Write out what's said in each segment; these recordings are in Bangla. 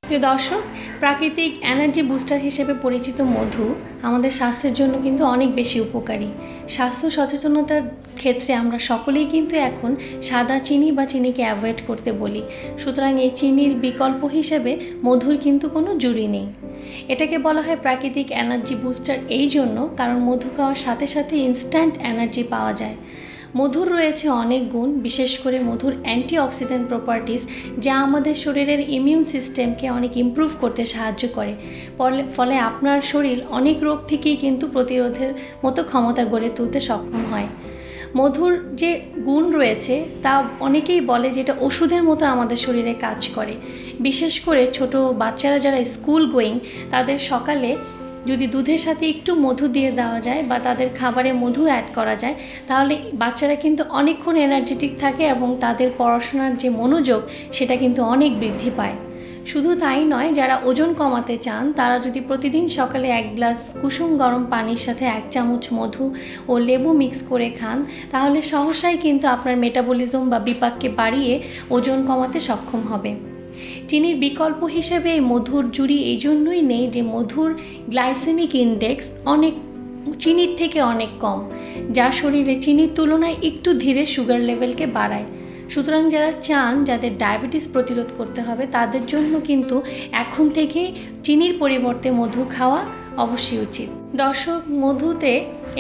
প্রিয় দর্শক, প্রাকৃতিক এনার্জি বুস্টার হিসেবে পরিচিত মধু আমাদের স্বাস্থ্যের জন্য কিন্তু অনেক বেশি উপকারী। স্বাস্থ্য সচেতনতার ক্ষেত্রে আমরা সকলেই কিন্তু এখন সাদা চিনি বা চিনিকে অ্যাভয়েড করতে বলি। সুতরাং এই চিনির বিকল্প হিসেবে মধুর কিন্তু কোনো জুড়ি নেই। এটাকে বলা হয় প্রাকৃতিক এনার্জি বুস্টার এই জন্য কারণ মধু খাওয়ার সাথে সাথে ইনস্ট্যান্ট এনার্জি পাওয়া যায়। মধুর রয়েছে অনেক গুণ, বিশেষ করে মধুর অ্যান্টিঅক্সিডেন্ট প্রপার্টিস, যা আমাদের শরীরের ইমিউন সিস্টেমকে অনেক ইমপ্রুভ করতে সাহায্য করে। ফলে আপনার শরীর অনেক রোগ থেকেই কিন্তু প্রতিরোধের মতো ক্ষমতা গড়ে তুলতে সক্ষম হয়। মধুর যে গুণ রয়েছে তা অনেকেই বলে যেটা ওষুধের মতো আমাদের শরীরে কাজ করে। বিশেষ করে ছোট বাচ্চারা যারা স্কুল গোয়িং, তাদের সকালে যদি দুধের সাথে একটু মধু দিয়ে দেওয়া যায় বা তাদের খাবারে মধু অ্যাড করা যায়, তাহলে বাচ্চারা কিন্তু অনেকক্ষণ এনার্জেটিক থাকে এবং তাদের পড়াশোনার যে মনোযোগ সেটা কিন্তু অনেক বৃদ্ধি পায়। শুধু তাই নয়, যারা ওজন কমাতে চান তারা যদি প্রতিদিন সকালে 1 গ্লাস কুসুম গরম পানির সাথে 1 চামচ মধু ও লেবু মিক্স করে খান, তাহলে সহসাই কিন্তু আপনার মেটাবলিজম বা বিপাককে বাড়িয়ে ওজন কমাতে সক্ষম হবে। চিনির বিকল্প হিসেবে এই মধুর জুড়ি এই জন্যই নেই যে মধুর গ্লাইসেমিক ইন্ডেক্স অনেক চিনির থেকে অনেক কম, যা শরীরে চিনির তুলনায় একটু ধীরে সুগার লেভেলকে বাড়ায়। সুতরাং যারা চান যাদের ডায়াবেটিস প্রতিরোধ করতে হবে, তাদের জন্য কিন্তু এখন থেকে চিনির পরিবর্তে মধু খাওয়া অবশ্যই উচিত। দর্শক, মধুতে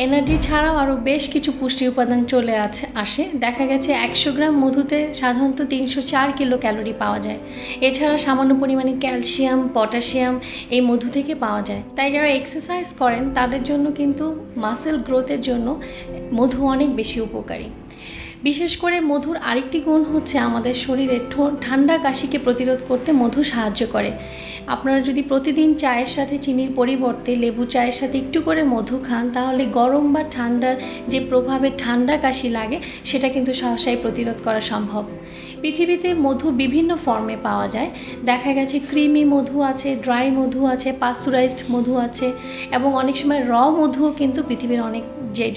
এনার্জি ছাড়াও আরও বেশ কিছু পুষ্টি উপাদান চলে আসে। দেখা গেছে 100 গ্রাম মধুতে সাধারণত 304 কিলো ক্যালোরি পাওয়া যায়। এছাড়া সামান্য পরিমাণে ক্যালসিয়াম, পটাশিয়াম এই মধু থেকে পাওয়া যায়। তাই যারা এক্সারসাইজ করেন তাদের জন্য কিন্তু মাসেল গ্রোথের জন্য মধু অনেক বেশি উপকারী। বিশেষ করে মধুর আরেকটি গুণ হচ্ছে আমাদের শরীরে ঠান্ডা কাশিকে প্রতিরোধ করতে মধু সাহায্য করে। আপনারা যদি প্রতিদিন চায়ের সাথে চিনির পরিবর্তে লেবু চায়ের সাথে একটু করে মধু খান, তাহলে গরম বা ঠান্ডার যে প্রভাবে ঠান্ডা কাশি লাগে সেটা কিন্তু সহসাই প্রতিরোধ করা সম্ভব। পৃথিবীতে মধু বিভিন্ন ফর্মে পাওয়া যায়। দেখা গেছে ক্রিমি মধু আছে, ড্রাই মধু আছে, পাস্তুরাইজড মধু আছে এবং অনেক সময় মধুও কিন্তু পৃথিবীর অনেক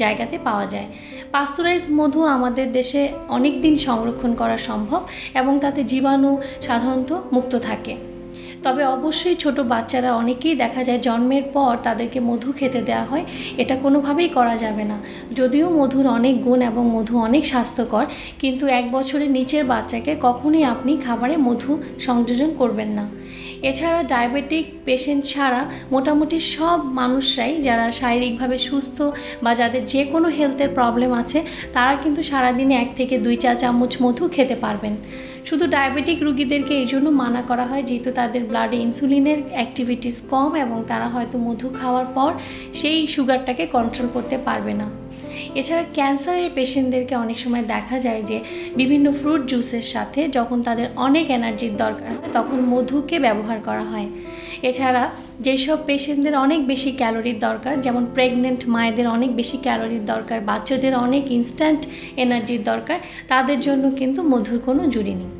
জায়গাতে পাওয়া যায়। পাস্তুরাইজড মধু আমাদের দেশে অনেক দিন সংরক্ষণ করা সম্ভব এবং তাতে জীবাণু সাধারণত মুক্ত থাকে। তবে অবশ্যই ছোট বাচ্চারা অনেকেই দেখা যায় জন্মের পর তাদেরকে মধু খেতে দেওয়া হয়, এটা কোনোভাবেই করা যাবে না। যদিও মধুর অনেক গুণ এবং মধু অনেক স্বাস্থ্যকর, কিন্তু 1 বছরের নিচের বাচ্চাকে কখনোই আপনি খাবারে মধু সংযোজন করবেন না। এছাড়া ডায়াবেটিক পেশেন্ট ছাড়া মোটামুটি সব মানুষরাই যারা শারীরিকভাবে সুস্থ বা যাদের যে কোনো হেলথের প্রবলেম আছে, তারা কিন্তু সারাদিনে 1 থেকে 2 চা চামচ মধু খেতে পারবেন। শুধু ডায়াবেটিক রোগীদেরকে এই জন্য মানা করা হয় যেহেতু তাদের ব্লাডে ইনসুলিনের অ্যাক্টিভিটিস কম এবং তারা হয়তো মধু খাওয়ার পর সেই সুগারটাকে কন্ট্রোল করতে পারবে না। এছাড়া ক্যান্সারের পেশেন্টদেরকে অনেক সময় দেখা যায় যে বিভিন্ন ফ্রুট জুসের সাথে যখন তাদের অনেক এনার্জির দরকার হয় তখন মধুকে ব্যবহার করা হয়। এছাড়া যেসব পেশেন্টদের অনেক বেশি ক্যালোরির দরকার, যেমন প্রেগনেন্ট মায়েদের অনেক বেশি ক্যালোরির দরকার, বাচ্চাদের অনেক ইনস্ট্যান্ট এনার্জির দরকার, তাদের জন্য কিন্তু মধুর কোনো জুড়ি নেই।